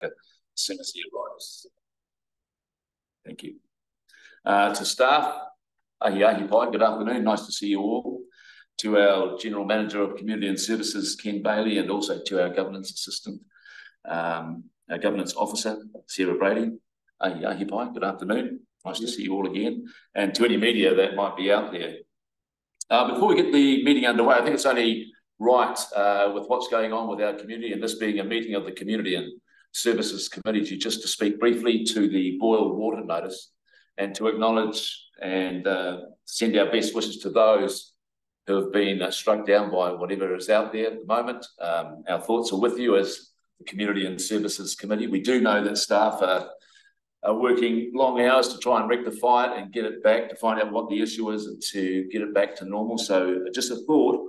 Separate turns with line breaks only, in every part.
as soon as he arrives. Thank you. To staff, ahi pai, good afternoon, nice to see you all. To our General Manager of Community and Services, Ken Bailey, and also to our Governance Assistant, our Governance Officer, Sarah Brady. Ahi pai, good afternoon, nice to see you all again. And to any media that might be out there. Before we get the meeting underway, I think it's only right with what's going on with our community, and this being a meeting of the Community and Services Committee, just to speak briefly to the boil water notice and to acknowledge and send our best wishes to those who have been struck down by whatever is out there at the moment. Our thoughts are with you as the Community and Services Committee. We do know that staff are working long hours to try and rectify it and get it back, to find out what the issue is and to get it back to normal. So just a thought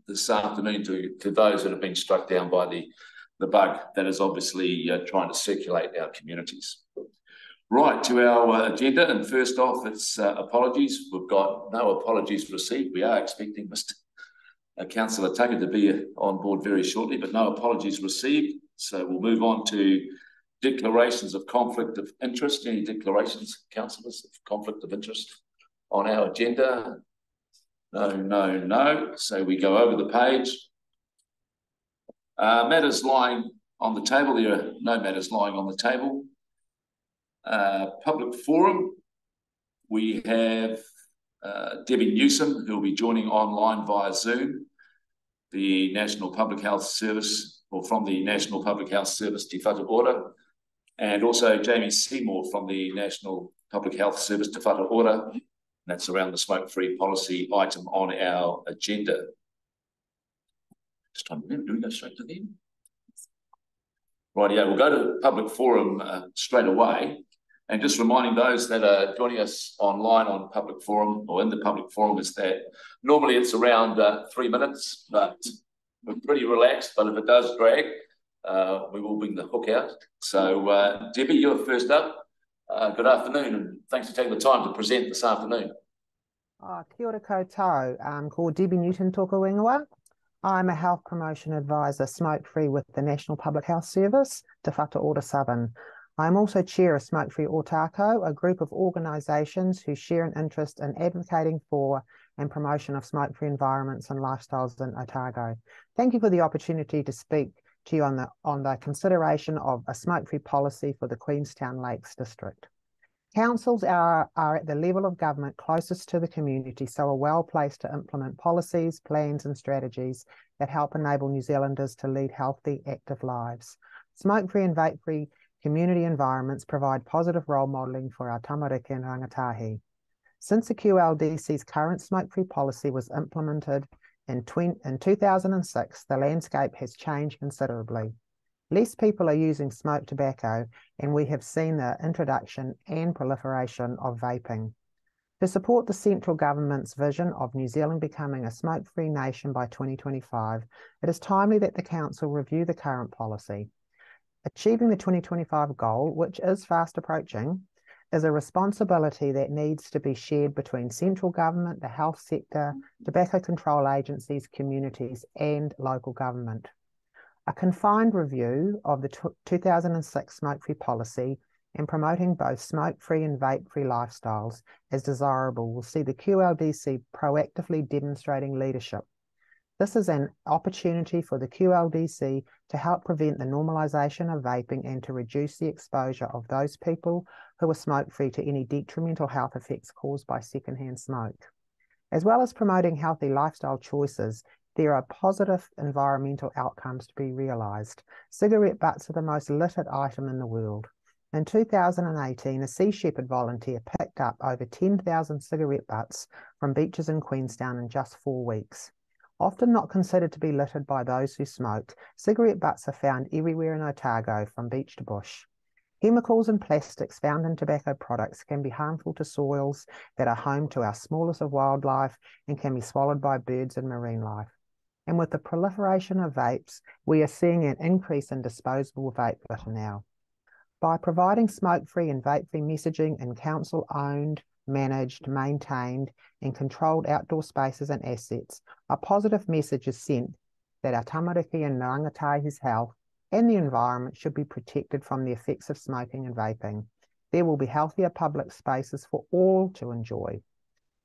this afternoon to those that have been struck down by the bug that is obviously trying to circulate our communities. Right, to our agenda, and first off, it's apologies. We've got no apologies received. We are expecting Mr. Councillor Tucker to be on board very shortly, but no apologies received. So we'll move on to declarations of conflict of interest. Any declarations, councillors, of conflict of interest on our agenda? No, no, no. So we go over the page. Matters lying on the table. There are no matters lying on the table. Public forum. We have Debbie Newsom, who will be joining online via Zoom, the National Public Health Service, or from the National Public Health Service Te Whatu Ora, and also Jamie Seymour from the National Public Health Service Te Whatu Ora. That's around the smoke-free policy item on our agenda. Just trying to remember, do we go straight to them? Right, yeah, we'll go to public forum straight away. And just reminding those that are joining us online on public forum or in the public forum is that normally it's around 3 minutes, but we're pretty relaxed. But if it does drag, we will bring the hook out. So Debbie, you're first up. Good afternoon, and thanks for taking the time to present this afternoon.
Kia ora koutou. Ko Debbie Newton tōku ingoa. I'm a health promotion advisor, smoke-free with the National Public Health Service, Te Whatu Ora Southern. I'm also chair of Smoke-Free Ōtākau, a group of organisations who share an interest in advocating for and promotion of smoke-free environments and lifestyles in Otago. Thank you for the opportunity to speak to you on the consideration of a smoke-free policy for the Queenstown Lakes District. Councils are at the level of government closest to the community, so are well placed to implement policies, plans and strategies that help enable New Zealanders to lead healthy, active lives. Smoke-free and vape-free community environments provide positive role modelling for our tamariki and rangatahi. Since the QLDC's current smoke-free policy was implemented in 2006, the landscape has changed considerably. Less people are using smoked tobacco, and we have seen the introduction and proliferation of vaping. To support the central government's vision of New Zealand becoming a smoke-free nation by 2025, it is timely that the Council review the current policy. Achieving the 2025 goal, which is fast approaching, is a responsibility that needs to be shared between central government, the health sector, tobacco control agencies, communities, and local government. A confined review of the 2006 smoke-free policy and promoting both smoke-free and vape-free lifestyles as desirable will see the QLDC proactively demonstrating leadership. This is an opportunity for the QLDC to help prevent the normalisation of vaping and to reduce the exposure of those people who are smoke-free to any detrimental health effects caused by secondhand smoke. As well as promoting healthy lifestyle choices, there are positive environmental outcomes to be realised. Cigarette butts are the most littered item in the world. In 2018, a Sea Shepherd volunteer picked up over 10,000 cigarette butts from beaches in Queenstown in just 4 weeks. Often not considered to be littered by those who smoked, cigarette butts are found everywhere in Otago, from beach to bush. Chemicals and plastics found in tobacco products can be harmful to soils that are home to our smallest of wildlife and can be swallowed by birds and marine life. And with the proliferation of vapes, we are seeing an increase in disposable vape litter now. By providing smoke-free and vape-free messaging in council-owned, managed, maintained and controlled outdoor spaces and assets, a positive message is sent that our tamariki and rangatahi's health and the environment should be protected from the effects of smoking and vaping. There will be healthier public spaces for all to enjoy.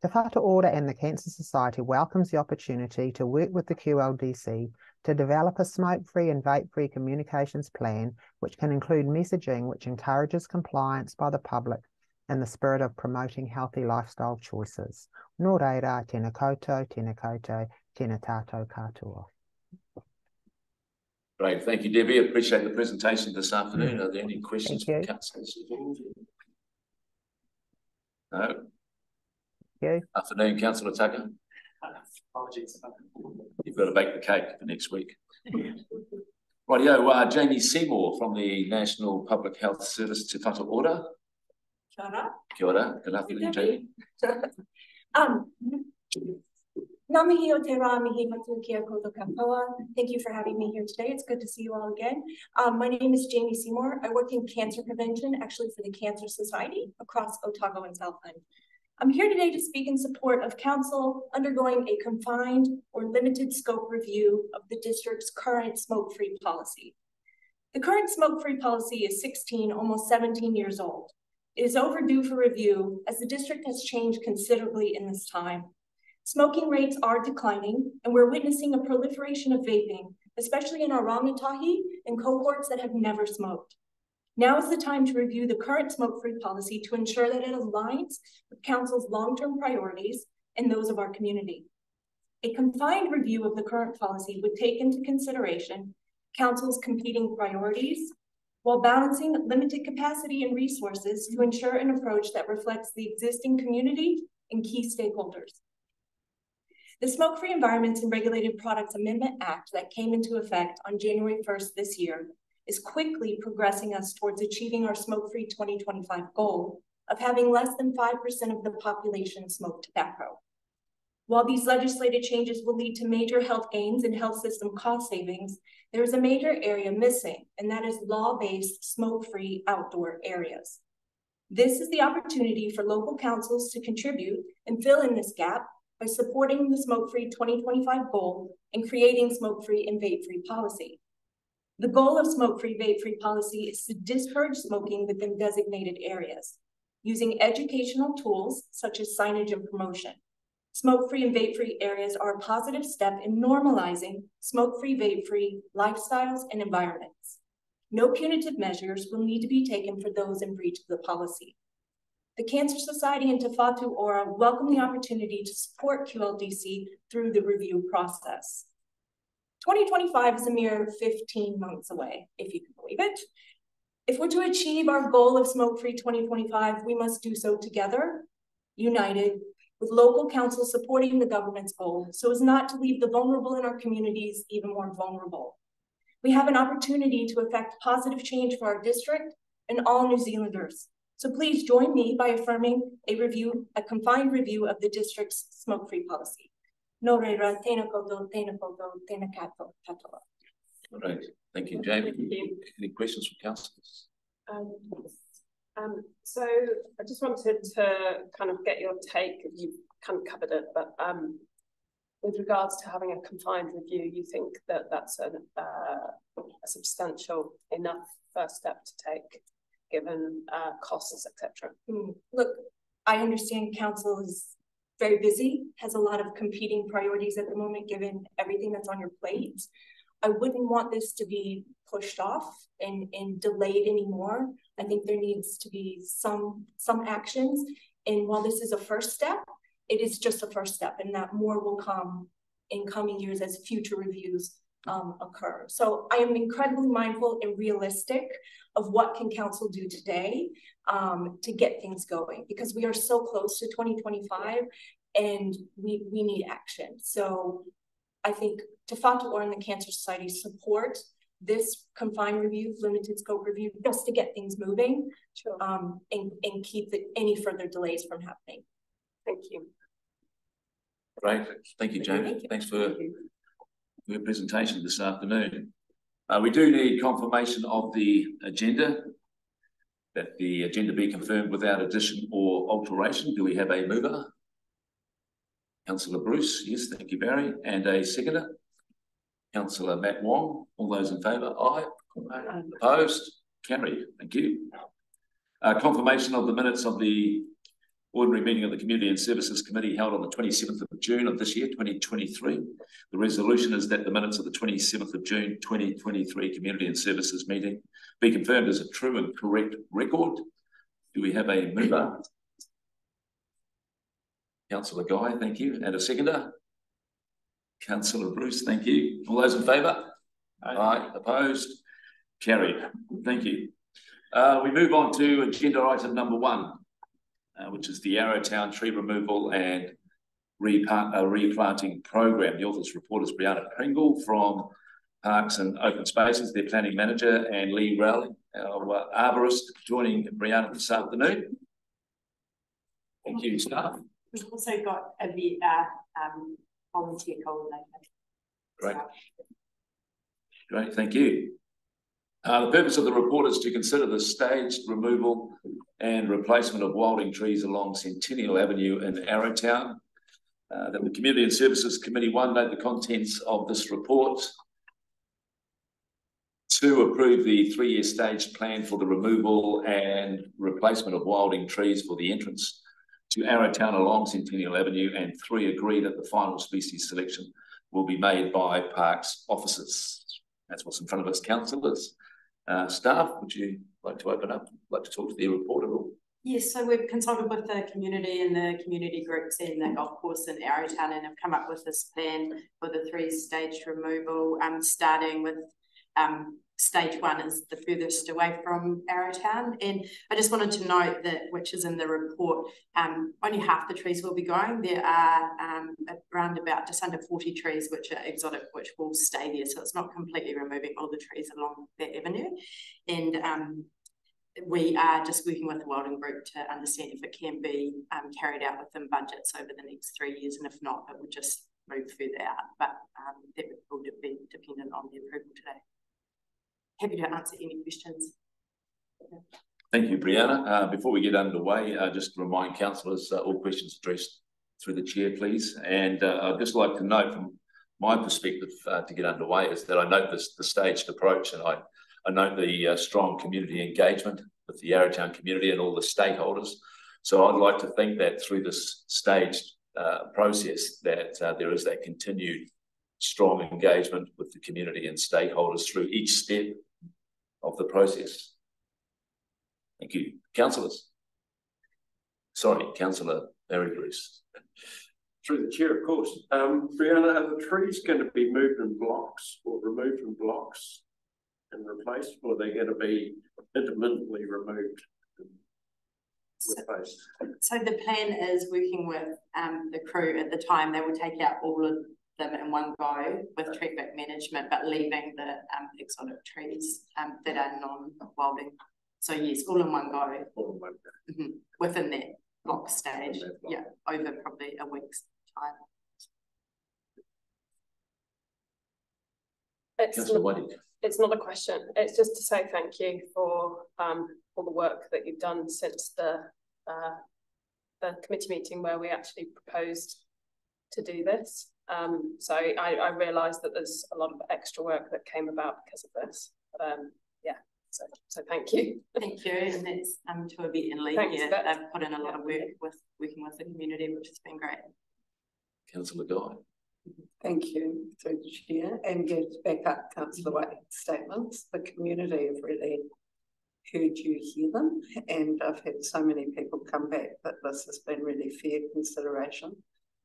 Te Whatu Ora and the Cancer Society welcomes the opportunity to work with the QLDC to develop a smoke-free and vape-free communications plan, which can include messaging which encourages compliance by the public in the spirit of promoting healthy lifestyle choices. Nō reira, tēnā koutou, tēnā tātou katoa.
Great, thank you, Debbie. I appreciate the presentation this afternoon. Are there any questions from councillors? No. Afternoon, Councillor Tucker.
Apologies.
You've got to bake the cake for next week. Rightio, Jamie Seymour from the National Public Health Service Te Whatu Ora.
Kia ora.
Kia ora. Good afternoon, Jamie.
Ngā mihi o te rā mihi matu ki a koutou katoa. Thank you for having me here today. It's good to see you all again. My name is Jamie Seymour. I work in cancer prevention, actually for the Cancer Society across Otago and Southland. I'm here today to speak in support of council undergoing a confined or limited scope review of the district's current smoke-free policy. The current smoke-free policy is 16, almost 17 years old. It is overdue for review as the district has changed considerably in this time. Smoking rates are declining, and we're witnessing a proliferation of vaping, especially in our rangatahi and cohorts that have never smoked. Now is the time to review the current smoke-free policy to ensure that it aligns with council's long-term priorities and those of our community. A confined review of the current policy would take into consideration council's competing priorities while balancing limited capacity and resources to ensure an approach that reflects the existing community and key stakeholders. The Smoke-Free Environments and Regulated Products Amendment Act that came into effect on January 1st this year is quickly progressing us towards achieving our smoke-free 2025 goal of having less than 5% of the population smoke tobacco. While these legislative changes will lead to major health gains and health system cost savings, there is a major area missing, and that is law-based smoke-free outdoor areas. This is the opportunity for local councils to contribute and fill in this gap by supporting the smoke-free 2025 goal and creating smoke-free and vape-free policy. The goal of smoke-free, vape-free policy is to discourage smoking within designated areas, using educational tools such as signage and promotion. Smoke-free and vape-free areas are a positive step in normalizing smoke-free, vape-free lifestyles and environments. No punitive measures will need to be taken for those in breach of the policy. The Cancer Society and Te Whatu Ora welcome the opportunity to support QLDC through the review process. 2025 is a mere 15 months away, if you can believe it. If we're to achieve our goal of smoke-free 2025, we must do so together, united, with local councils supporting the government's goal so as not to leave the vulnerable in our communities even more vulnerable. We have an opportunity to effect positive change for our district and all New Zealanders. So please join me by affirming a confined review of the district's smoke-free policy. Nō reira, tēnā koutou, tēnā katoa.
All right, thank you, Jamie. Any questions from councillors?
So I just wanted to kind of get your take, you've kind of covered it, but with regards to having a confined review, you think that that's a substantial enough first step to take, given costs, etc.?
Look, I understand council is very busy, has a lot of competing priorities at the moment, given everything that's on your plate. I wouldn't want this to be pushed off and delayed anymore. I think there needs to be some actions. And while this is a first step, it is just a first step, and that more will come in coming years as future reviews occur. So I am incredibly mindful and realistic of what can council do today to get things going, because we are so close to 2025 and we need action. So I think Te Whatu Ora and the Cancer Society support this confined review, limited scope review, just to get things moving.
Sure.
And keep any further delays from happening.
Thank you.
Great, thank you, Jamie. Thanks for your presentation this afternoon. We do need confirmation of the agenda, that the agenda be confirmed without addition or alteration. Do we have a mover? Councillor Bruce, yes, thank you, Barry. And a seconder? Councillor Matt Wong. All those in favour? Aye. Opposed? Carried. Thank you. Confirmation of the minutes of the ordinary meeting of the Community and Services Committee held on the 27th of June of this year, 2023. The resolution is that the minutes of the 27th of June, 2023 Community and Services meeting be confirmed as a true and correct record. Do we have a mover? Councillor Guy, thank you. And a seconder? Councillor Bruce, thank you. All those in favour? Aye. Opposed? Carried. Thank you. We move on to agenda item number 1, which is the Arrowtown tree removal and replanting program. The author's report is Brianna Pringle from Parks and Open Spaces, their planning manager, and Lee Rowley, our arborist, joining Brianna this afternoon. Thank you, staff.
We've also got a volunteer coordinator.
Great. Great, thank you. The purpose of the report is to consider the staged removal and replacement of wilding trees along Centennial Avenue in Arrowtown. That the Community and Services Committee 1 note the contents of this report. 2, approve the 3-year staged plan for the removal and replacement of wilding trees for the entrance to Arrowtown along Centennial Avenue, and 3, agree that the final species selection will be made by Parks officers. That's what's in front of us, councillors. Staff, would you like to open up, like to talk to the report at all?
Yes, so we've consulted with the community and the community groups in the golf course in Arrowtown and have come up with this plan for the 3-staged removal, starting with stage 1 is the furthest away from Arrowtown. And I just wanted to note that, which is in the report, only half the trees will be going. There are around about just under 40 trees which are exotic, which will stay there. So it's not completely removing all the trees along that avenue. And we are just working with the wilding group to understand if it can be carried out within budgets over the next 3 years, and if not, it would just move further out. But that would be dependent on the approval today. Happy to answer any questions.
Thank you, Brianna. Before we get underway, just to remind councillors, all questions addressed through the chair, please. And I'd just like to note from my perspective to get underway is that I note the staged approach, and I note the strong community engagement with the Arrowtown community and all the stakeholders. So I'd like to think that through this staged process that there is that continued strong engagement with the community and stakeholders through each step of the process. Thank you. Councillors. Sorry, Councillor Barry Bruce.
Through the chair, of course. Brianna, are the trees going to be moved in blocks or removed in blocks and replaced, or are they going to be intermittently removed and replaced?
So the plan is working with the crew at the time. They will take out all of them in one go with traffic management, but leaving the exotic trees that are non-wilding. So yes, all in one go.
All in one go.
Mm-hmm. Within that block stage, yeah, over probably a week's time.
It's not a question. It's just to say thank you for all the work that you've done since the committee meeting where we actually proposed to do this. So I realise that there's a lot of extra work that came about because of this. But yeah, so thank you.
Thank you, and that's to a bit and Lee. Yeah, they've put in a lot of work with working with the community, which has been great.
Councillor Guy.
Thank you, through the chair, and get back up Councillor White's statements. The community have really heard you hear them, and I've had so many people come back that this has been really fair consideration,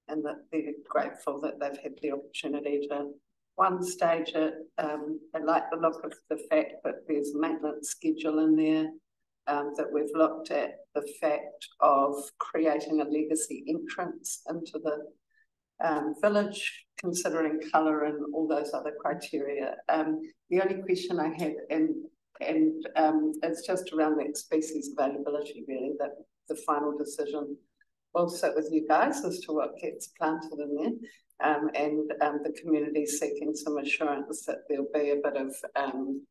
and that they're grateful that they've had the opportunity to stage it. They like the look of the fact that there's a maintenance schedule in there, that we've looked at the fact of creating a legacy entrance into the village, considering colour and all those other criteria. The only question I had, and it's just around that species availability, really, that the final decision will sit with you guys as to what gets planted in there, and the community seeking some assurance that there'll be a bit of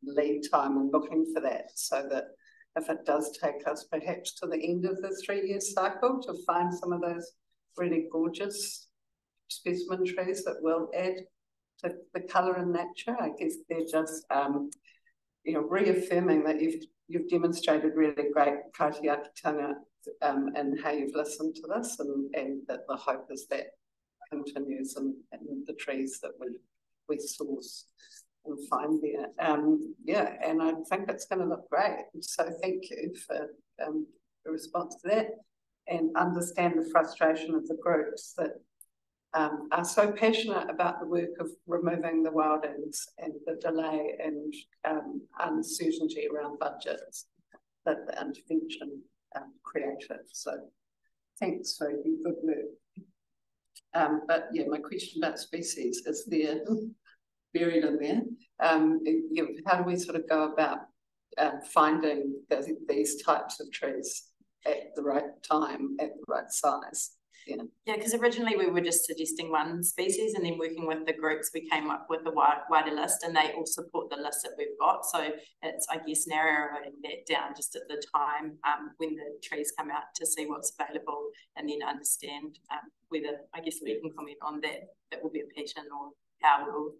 lead time in looking for that, so that if it does take us perhaps to the end of the 3-year cycle to find some of those really gorgeous specimen trees that will add to the colour and nature. I guess they're just reaffirming that you've demonstrated really great kaitiakitanga and how you've listened to this, and that the hope is that continues and the trees that we source and find there. And I think it's going to look great. So thank you for the response to that, and understand the frustration of the groups that are so passionate about the work of removing the wildings and the delay and uncertainty around budgets that the intervention created. So thanks for your good work. But yeah, my question about species is there, buried in there. How do we sort of go about finding these types of trees at the right time, at the right size?
Yeah, because originally we were just suggesting one species, and then working with the groups we came up with a wider list, and they all support the list that we've got. So it's, I guess, narrowing that down just at the time when the trees come out to see what's available, and then understand whether, I guess, we can comment on that will be a pattern, or how we'll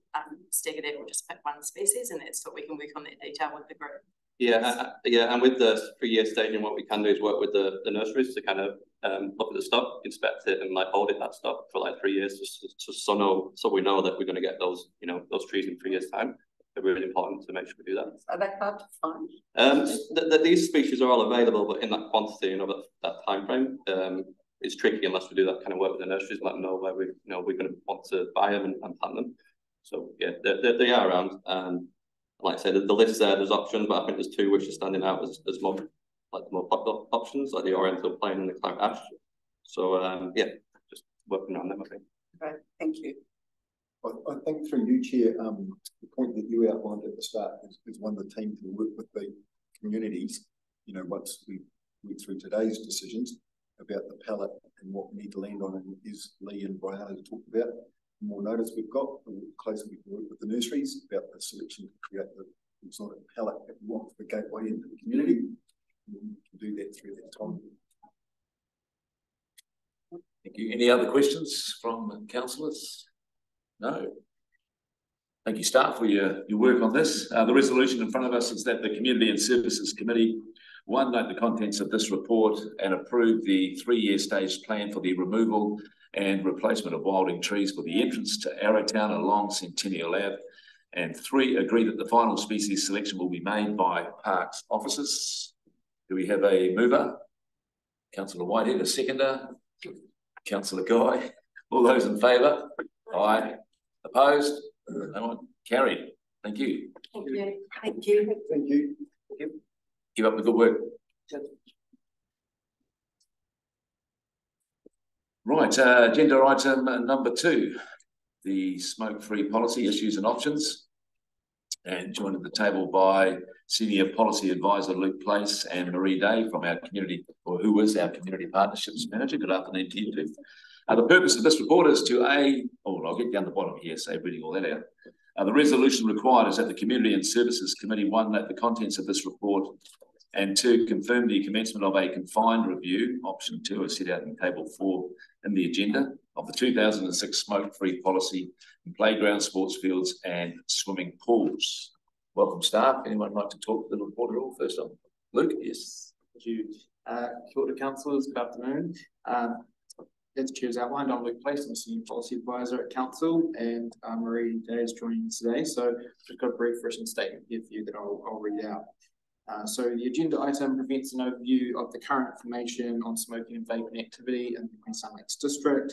stagger that, or just pick one species, and that's what we can work on that detail with the group.
Yeah, and with the 3-year staging, what we can do is work with the nurseries to kind of look at the stock, inspect it, and like audit that stock for like 3 years, just so we know that we're going to get those trees in 3 years' time. It's really important to make sure we do that.
Are they hard to find?
These species are all available, but in that quantity, that time frame, it's tricky unless we do that kind of work with the nurseries, let them know where we're going to want to buy them and plant them. So yeah, they are around. Like I said, the list there's options, but I think there's 2 which are standing out as more popular options, like the Oriental Plane and the Cloud Ash. So yeah, just working on them, I think.
Right, thank you.
I think through you, Chair, the point that you outlined at the start is one of the team to work with the communities. Once we went through today's decisions about the palette and what we need to land on, and as Lee and Brianna talked about, the more notice we've got, the more closely we can work with the nurseries about the selection to create the sort of palette that we want for the gateway into the community. And we can do that through that time.
Thank you. Any other questions from councillors? No. Thank you, staff, for your work on this. The resolution in front of us is that the Community and Services Committee, one, note the contents of this report and approve the 3-year staged plan for the removal and replacement of wilding trees for the entrance to Arrowtown along Centennial Ave. And 3, agree that the final species selection will be made by Parks officers. Do we have a mover? Councillor Whitehead, a seconder? Councillor Guy? All those in favour? Aye. Opposed? No one? Carried. Thank you.
Thank you.
Thank you.
Thank you.
Keep up the good work. Right, agenda item number 2, the smoke-free policy issues and options. And joined at the table by Senior Policy Advisor Luke Place and Marie Day from our community, or who is our Community Partnerships Manager. Good afternoon to you too. The purpose of this report is to I'll get down the bottom here, so reading all that out. The resolution required is that the Community and Services Committee, 1, note the contents of this report, and 2, confirm the commencement of a confined review, option 2 is set out in table 4 in the agenda, of the 2006 smoke-free policy in playground, sports fields and swimming pools. Welcome, staff. Anyone like to talk to the report at all? First on, Luke, yes.
Thank you. Kia ora, councillors, good afternoon. As the Chair has outlined, I'm Luke Place, I'm a Senior Policy Advisor at Council, and Marie Day is joining us today. So just got a brief written statement here for you that I'll read out. So the agenda item presents an overview of the current information on smoking and vaping activity in the Queenstown Lakes District,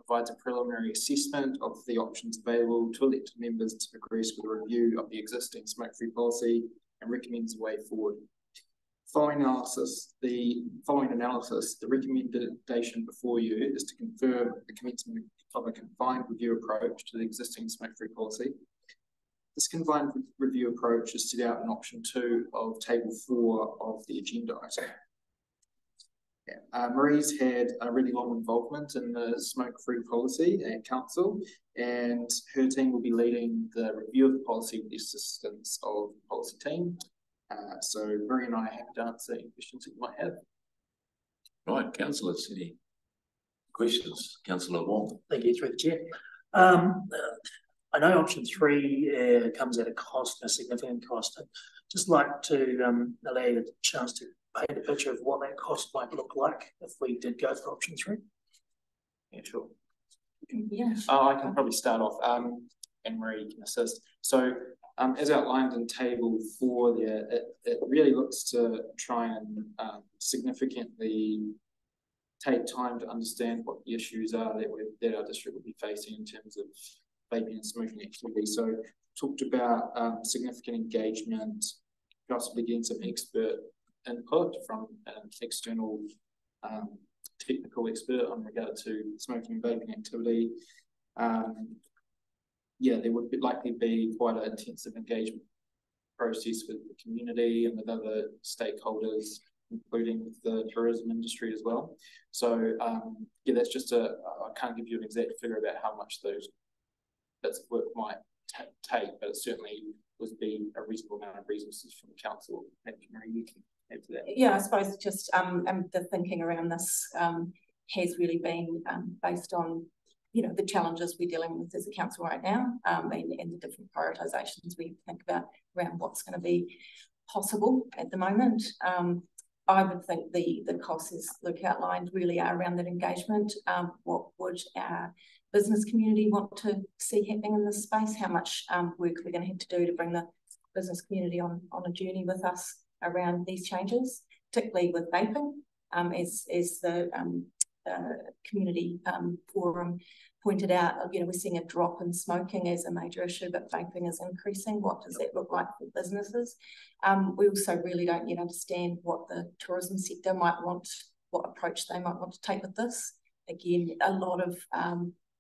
provides a preliminary assessment of the options available to elected members to progress with a review of the existing smoke-free policy, and recommends a way forward. Following analysis, the recommendation before you is to confirm the commencement of a confined review approach to the existing smoke-free policy. This confined review approach is set out in option 2 of table 4 of the agenda item. Marie's had a really long involvement in the smoke-free policy at Council, and her team will be leading the review of the policy with the assistance of the policy team. So Marie and I are happy to answer any questions that you might have.
Right, councillors, any questions? Councillor Wong.
Thank you, through the Chair. I know option 3 comes at a cost, a significant cost. I'd just like to allow you a chance to paint a picture of what that cost might look like if we did go for option 3.
Yeah, sure.
Yeah.
I can probably start off, and Marie can assist. So, as outlined in table 4 there, it really looks to try and significantly take time to understand what the issues are that our district will be facing in terms of vaping and smoking activity. So, talked about significant engagement, possibly getting some expert input from an external technical expert on regard to smoking and vaping activity. Yeah, there would likely be quite an intensive engagement process with the community and with other stakeholders, including with the tourism industry as well. So yeah, that's just I can't give you an exact figure about how much those bits of work might take, but it certainly would be a reasonable amount of resources from the council. Maybe Marie, you can add to that.
Yeah, I suppose just the thinking around this has really been based on, you know, the challenges we're dealing with as a council right now, and the different prioritisations we think about around what's going to be possible at the moment. I would think the costs, as Luke outlined, really are around that engagement. What would our business community want to see happening in this space? How much work we're going to have to do to bring the business community on a journey with us around these changes, particularly with vaping, as the community forum pointed out. You know, we're seeing a drop in smoking as a major issue, but vaping is increasing. What does that look like for businesses? We also really don't yet understand what the tourism sector might want, what approach they might want to take with this. Again, a lot of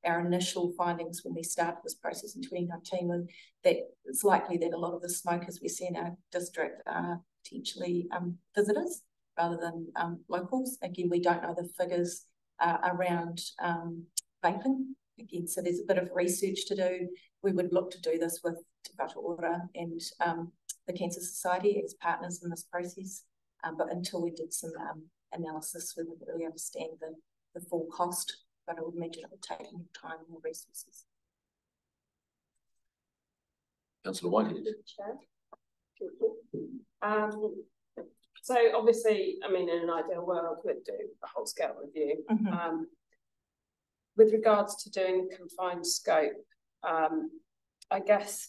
our initial findings when we started this process in 2019 were that it's likely that a lot of the smokers we see in our district are potentially visitors rather than locals. Again, we don't know the figures around vaping. Again, so there's a bit of research to do. We would look to do this with Te Whatu Ora and the Cancer Society as partners in this process. But until we did some analysis, we wouldn't really understand the full cost, but I would imagine it would take more time and more resources.
Councillor Whitehead.
So obviously, I mean, in an ideal world, we'd do a whole scale review.
Mm-hmm.
With regards to doing confined scope, I guess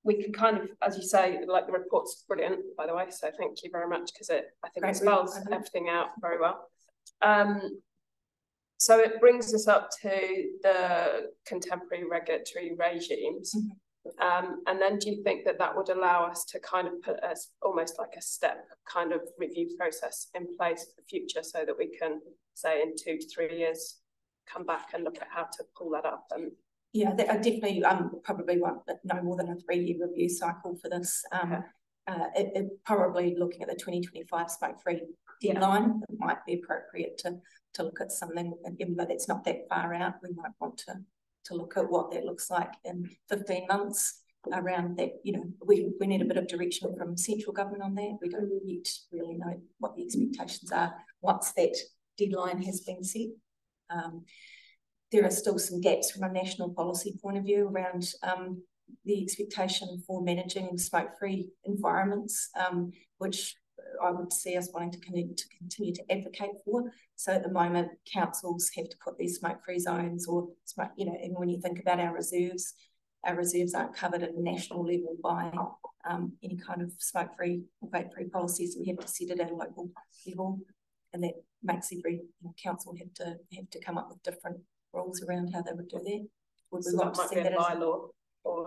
we can kind of, as you say, like the report's brilliant, by the way, so thank you very much, because I think it spells everything out very well. So it brings us up to the contemporary regulatory regimes. Mm-hmm. And then do you think that would allow us to kind of put as almost like a step kind of review process in place for the future, so that we can, say, in 2 to 3 years, come back and look at how to pull that up? And
yeah, I definitely probably want no more than a 3-year review cycle for this. It probably looking at the 2025 smoke-free deadline, it might be appropriate to look at something, even though that's not that far out. We might want to look at what that looks like in 15 months around that. You know, we need a bit of direction from central government on that. We don't yet really know what the expectations are once that deadline has been set. There are still some gaps from a national policy point of view around the expectation for managing smoke-free environments, which I would see us wanting to continue to advocate for. So at the moment, councils have to put these smoke-free zones or smoke, you know, and when you think about our reserves aren't covered at a national level by any kind of smoke-free or vape-free policies. We have to set it at a local level, and that makes every council have to come up with different rules around how they would do that. Would we want to see that as a bylaw?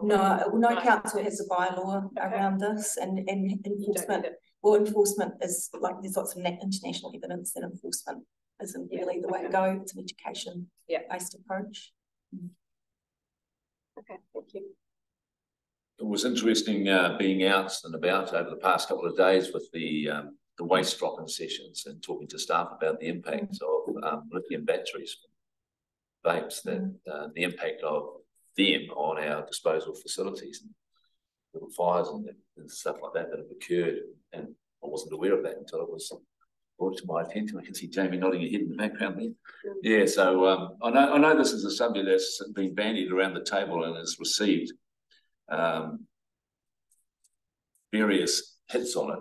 No council has a bylaw around this, and enforcement. Well, enforcement is like there's lots of international evidence that enforcement isn't really the way to go. It's an education-based approach.
Okay, thank you.
It was interesting being out and about over the past couple of days with the waste drop-in sessions and talking to staff about the impact of lithium batteries, vapes, the impact of them on our disposal facilities, and little fires and stuff like that have occurred. And I wasn't aware of that until it was brought to my attention. I can see Jamie nodding her head in the background there. Yeah, so I know this is a subject that's been bandied around the table and has received various hits on it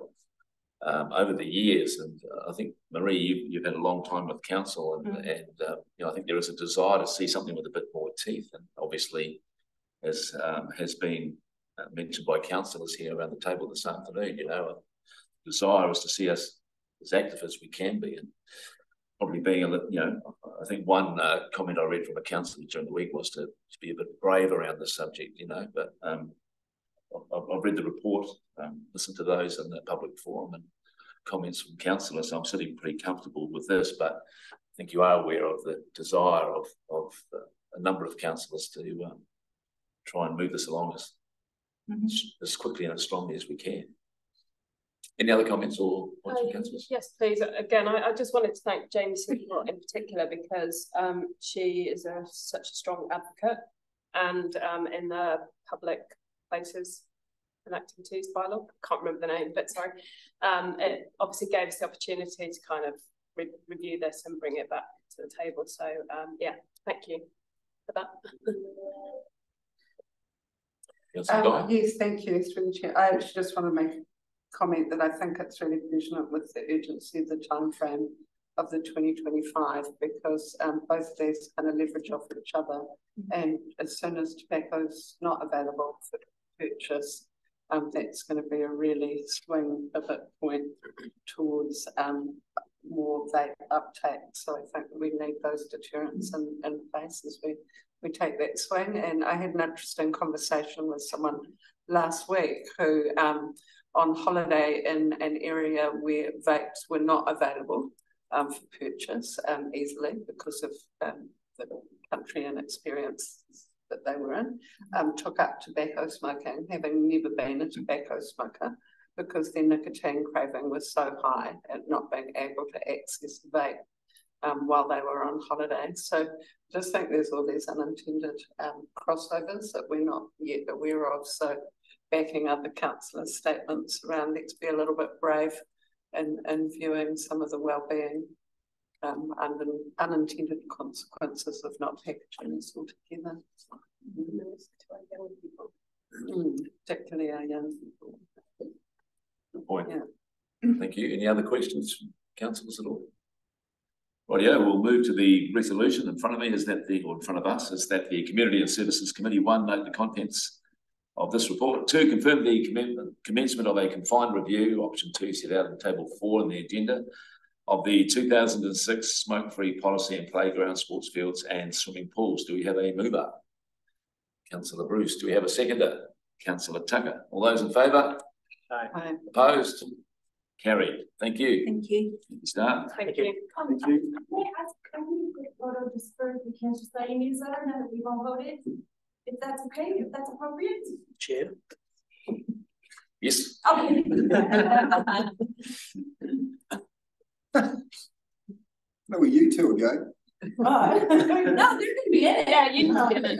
over the years, and I think Marie, you've had a long time with council, and you know, I think there is a desire to see something with a bit more teeth, and obviously, as has been mentioned by councillors here around the table this afternoon, you know, the desire is to see us as active as we can be, and probably being a little, you know, I think one comment I read from a councillor during the week was to be a bit brave around the subject, you know, but I've read the report, listened to those in the public forum and comments from councillors, so I'm sitting pretty comfortable with this, but I think you are aware of the desire of a number of councillors to try and move this along as quickly and as strongly as we can. Any other comments or councillors?
Yes, please. Again, I just wanted to thank Jamie Seymour in particular because she is such a strong advocate, and in the public places and activities bylaw, can't remember the name, but sorry, it obviously gave us the opportunity to kind of review this and bring it back to the table. So yeah, thank you for that.
Yes, thank you, through the chair. I actually just want to make a comment that I think it's really pertinent with the urgency of the time frame of the 2025, because both of these kind of leverage off each other, and as soon as tobacco's not available for purchase, that's going to be a really swing pivot point towards more vape uptake. So I think we need those deterrents in place as we take that swing. And I had an interesting conversation with someone last week who on holiday in an area where vapes were not available for purchase easily because of the country and experience that they were in, took up tobacco smoking, having never been a tobacco smoker, because their nicotine craving was so high and not being able to access the vape while they were on holiday. So I just think there's all these unintended crossovers that we're not yet aware of. So backing other councillors' statements around let's be a little bit brave in viewing some of the wellbeing unintended consequences of not packaging this altogether. Particularly our young people.
Good point. Yeah. Thank you. Any other questions from councillors at all? Rightio, we'll move to the resolution. In front of me is that or in front of us is that the Community and Services Committee, 1, note the contents of this report. 2, confirm the commencement of a confined review, option 2 set out in table 4 in the agenda, of the 2006 smoke-free policy in playground, sports fields and swimming pools. Do we have a mover? Councillor Bruce. Do we have a seconder? Councillor Tucker. All those in favour?
Aye.
Opposed? Carried. Thank you.
Thank you.
Start.
Thank you.
Thank you. May I ask a quick photo just for the Cancer Society newsletter now that we've all voted? If that's okay, if that's appropriate?
Chair.
Yes.
Okay.
No, well, you two will go.
No, they're going to be in it.
Yeah, you can get it.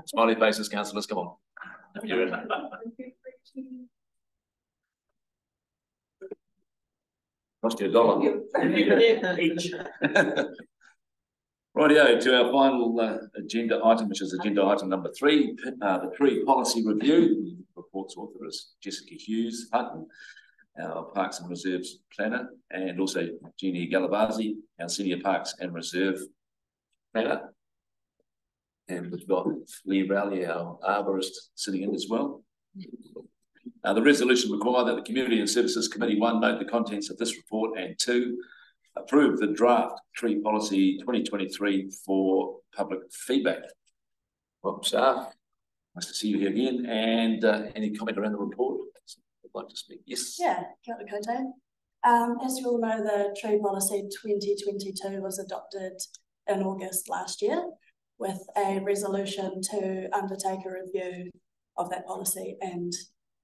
Smiley faces, councillors, come on. You're in. Cost you $1 each. Rightio, to our final agenda item, which is agenda item number 3, the tree policy review. The report's author is Jessica Hughes Hutton, our Parks and Reserves planner, and also Jeannie Galavazi, our Senior Parks and Reserve planner. And we've got Lee Rowley, our arborist, sitting in as well. The resolution required that the Community and Services Committee, 1, note the contents of this report, and 2, approve the draft tree policy 2023 for public feedback. Welcome, staff. Nice to see you here again. And any comment around the report? I'd like to speak. Yes.
Yeah, kia ora koutou. As you all know, the tree policy 2022 was adopted in August last year, with a resolution to undertake a review of that policy and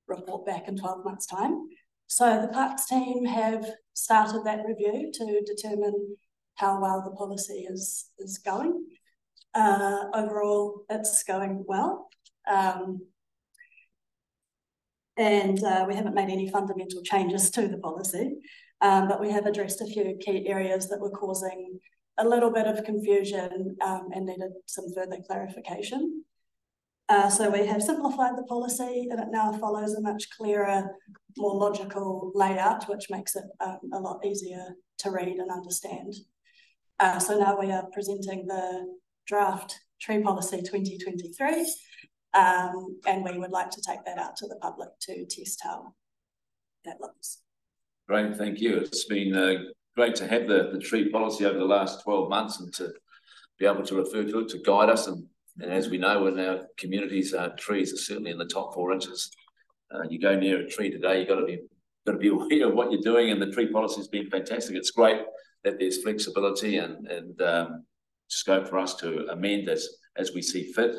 report back in 12 months' time. So the Parks team have started that review to determine how well the policy is going. Overall, it's going well. and we haven't made any fundamental changes to the policy, but we have addressed a few key areas that were causing a little bit of confusion and needed some further clarification. So we have simplified the policy, and it now follows a much clearer, more logical layout, which makes it a lot easier to read and understand. So now we are presenting the draft Tree Policy 2023, and we would like to take that out to the public to test how that looks.
Great, thank you. It's been great to have the tree policy over the last 12 months and to be able to refer to it, to guide us. And as we know, in our communities, trees are certainly in the top 4 inches. You go near a tree today, you've got to be aware of what you're doing, and the tree policy has been fantastic. It's great that there's flexibility and scope for us to amend as we see fit,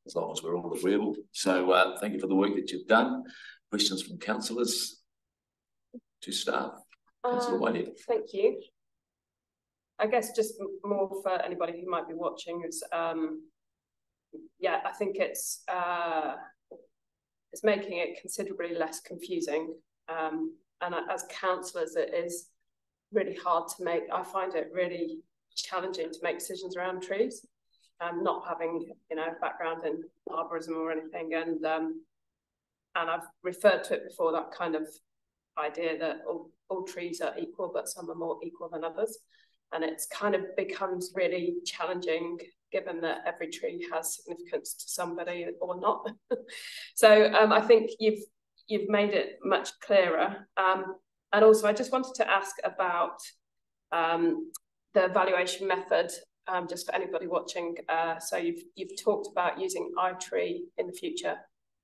as long as we're all agreeable. So thank you for the work that you've done. Questions from councillors to staff? Councillor Whitehead.
Thank you. I guess just more for anybody who might be watching is, yeah, I think it's making it considerably less confusing. And as councillors, it is really hard to make. I find it really challenging to make decisions around trees, not having a background in arborism or anything. And I've referred to it before, that kind of idea that all trees are equal, but some are more equal than others. And it's kind of becomes really challenging, given that every tree has significance to somebody or not. So I think you've made it much clearer. And also, I just wanted to ask about the evaluation method, just for anybody watching. So you've talked about using iTree in the future,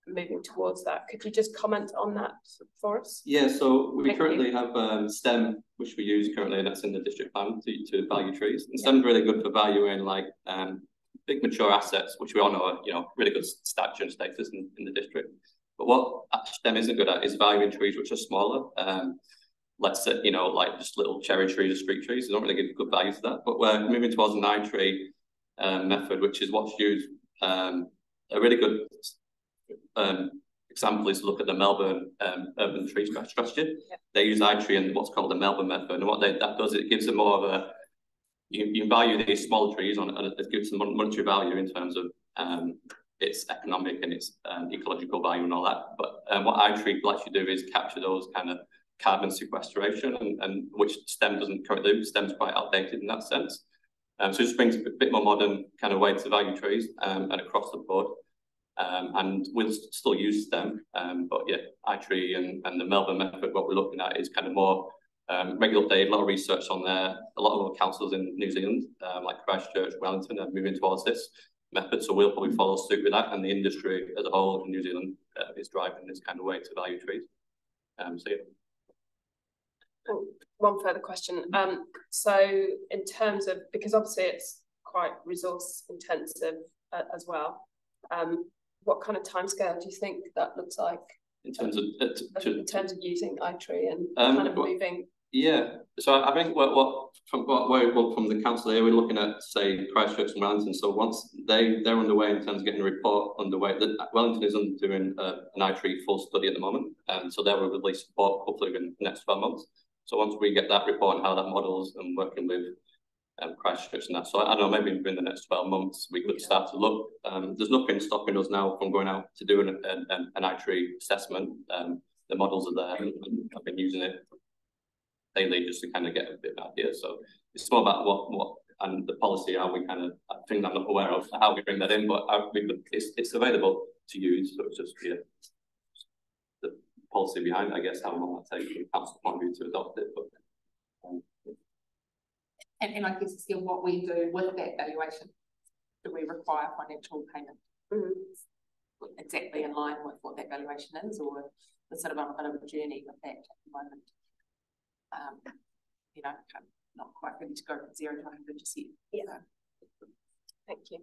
moving towards that. Could you just comment on that for us?
Yeah, so we currently have STEM, which we use currently, and that's in the district plan to value trees. And STEM's really good for valuing like big mature assets, which we all know are really good stature and status in the district. But what STEM isn't good at is valuing trees which are smaller. Let's say, like just little cherry trees or street trees. They don't really give good value to that. But we're moving towards an iTree method, which is what's used. A really good example is look at the Melbourne urban tree strategy. Yeah. They use iTree and what's called the Melbourne method, and what that does, it gives them more of a you value these smaller trees and it gives them monetary value in terms of its economic and its ecological value and all that. But what iTree will actually do is capture those kind of carbon sequestration, and which STEM doesn't currently do. STEM's quite outdated in that sense. So it just brings a bit more modern kind of way to value trees and across the board. And we'll still use STEM, but yeah, iTree and the Melbourne method, what we're looking at is kind of more regular update, a lot of research on there. A lot of our councils in New Zealand, like Christchurch, Wellington, are moving towards this method, so we'll probably follow suit with that, and the industry as a whole in New Zealand is driving this kind of way to value trees. So yeah.
One further question. So in terms of, because obviously it's quite resource intensive as well, what kind of timescale do you think that looks like
in terms of
using iTree and kind of moving?
Yeah, so I think from the council here, we're looking at, say, Christchurch and Wellington. So once they're underway in terms of getting a report underway, Wellington is doing an iTree full study at the moment, and so they will release support hopefully in the next 12 months. So once we get that report and how that models and working with Christchurch and that, so I don't know, maybe within the next 12 months we could start to look. There's nothing stopping us now from going out to do an iTree assessment. The models are there, and I've been using it daily just to kind of get a bit of an idea. So it's more about what and the policy, how we kind of, things I'm not aware of, how we bring that in, but it's available to use. So it's just the policy behind it, I guess, how long it takes from council point of view to adopt it. But
and I guess still what we do with that valuation, do we require financial payment? Exactly in line with what that valuation is, or we're sort of on a bit of a journey with that at the moment? Not quite ready to go from 0 to 100 just yet.
Yeah. Thank you.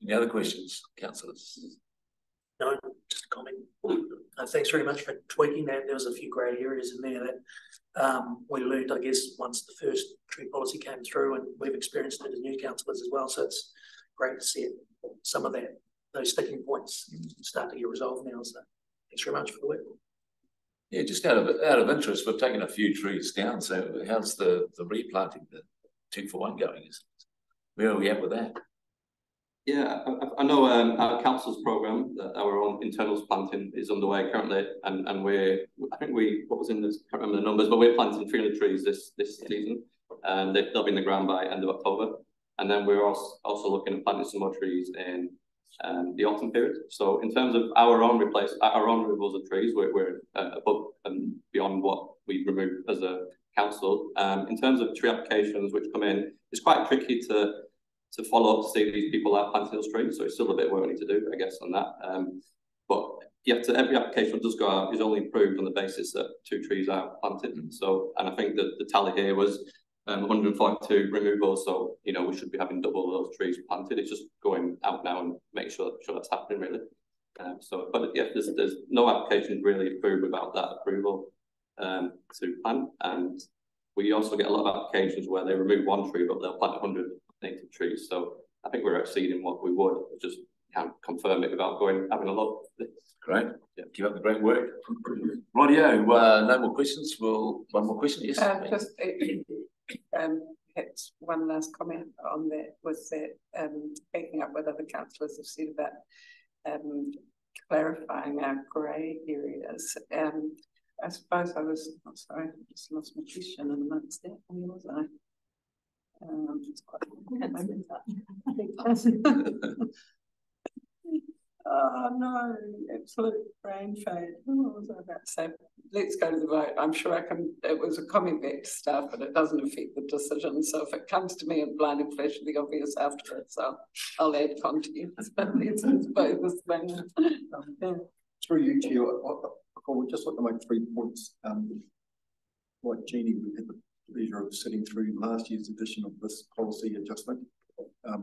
Any other questions, councillors?
No, just a comment. Thanks very much for tweaking that. There was a few grey areas in there that we learned, I guess, once the first tree policy came through, and we've experienced it as new councillors as well. So it's great to see it, some of those sticking points start to get resolved now. So Thanks very much for the work.
Yeah, just out of interest, we've taken a few trees down. So how's the replanting, the 2-for-1 going? Where are we at with that?
Yeah, I know our council's programme, our own internals planting is underway currently, and I think what was in this, I can't remember the numbers, but we're planting 300 trees this season, and they'll be in the ground by end of October. And then we're also looking at planting some more trees in the autumn period. So in terms of our own removals of trees, we're above and beyond what we remove as a council. In terms of tree applications which come in, it's quite tricky to follow up to see these people are planting those trees. So it's still a bit of work we need to do, I guess, on that. But every application that does go out is only approved on the basis that 2 trees are planted. So, and I think that the tally here was 142 removals. So, you know, we should be having double those trees planted. It's just going out now and make sure that's happening really. But yeah, there's no applications really approved without that approval to plant. And we also get a lot of applications where they remove 1 tree, but they'll plant 100 native trees. So I think we're exceeding what we would. We just can't confirm it without having a look.
Great. Yeah, keep up the great work. Rightio, no more questions. One more question, yes.
Just perhaps one last comment on that was that backing up what other councillors have said about clarifying our grey areas. I suppose sorry, I just lost my question in amongst that. Where was I? Oh no, absolute brain fade. What was I about to say? Let's go to the vote. I'm sure it was a comment back to staff, but it doesn't affect the decision. So if it comes to me in blind and flash the obvious afterwards, I'll add context. But let's vote this thing.
Through you, Chair, I would just like to make 3 points. Like Jeannie, we had the pleasure of sitting through last year's edition of this policy adjustment.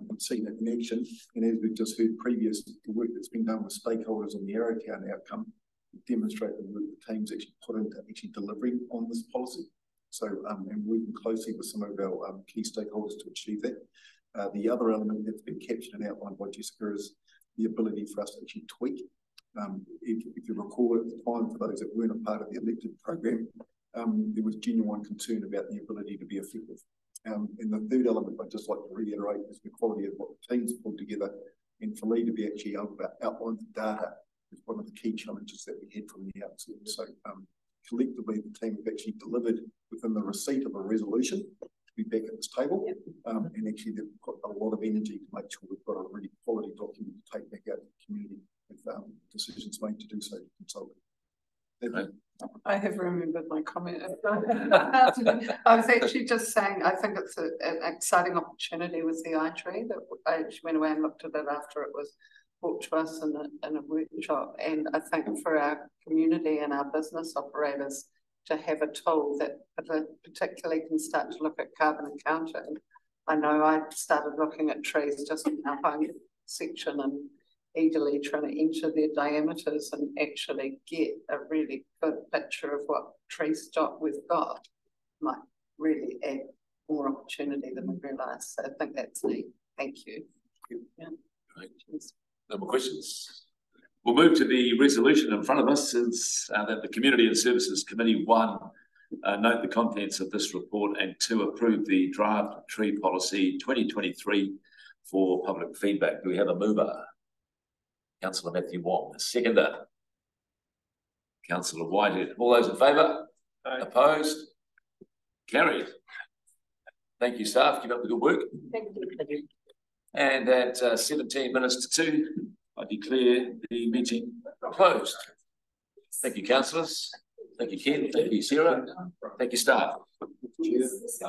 We've seen it in action, and as we've just heard previous, the work that's been done with stakeholders on the Arrowtown outcome demonstrate the work the team's actually put into actually delivering on this policy. So, and working closely with some of our key stakeholders to achieve that. The other element that's been captured and outlined by Jessica is the ability for us to actually tweak. If you recall at the time, for those that weren't a part of the elected program, there was genuine concern about the ability to be effective. And the third element I'd just like to reiterate is the quality of what the team's pulled together, and for Lee to be actually able to outline the data is one of the key challenges that we had from the outset. So collectively, the team have actually delivered within the receipt of a resolution to be back at this table, and actually they've got a lot of energy to make sure we've got a really quality document to take back out to the community with decisions made to do so to consult.
I have remembered my comment. I was actually just saying, I think it's an exciting opportunity with the eye tree that I actually went away and looked at it after it was brought to us in a workshop. And I think for our community and our business operators to have a tool that particularly can start to look at carbon accounting. I know I started looking at trees just in our home section and eagerly trying to enter their diameters and actually get a really good picture of what tree stock we've got might really add more opportunity than we realise. So I think that's neat. Thank you. Yeah.
Right. No more questions. We'll move to the resolution in front of us. Since that the Community and Services Committee, 1, note the contents of this report, and 2, approve the draft tree policy 2023 for public feedback. Do we have a mover? Councillor Matthew Wong, a seconder. Councillor Whitehead. All those in favour? Aye. Opposed? Carried. Thank you, staff. Keep up the good work.
Thank you. Thank you.
And at 17 minutes to 2, I declare the meeting closed. Thank you, councillors. Thank you, Ken. Thank you, Sarah. Thank you, staff.
Cheers.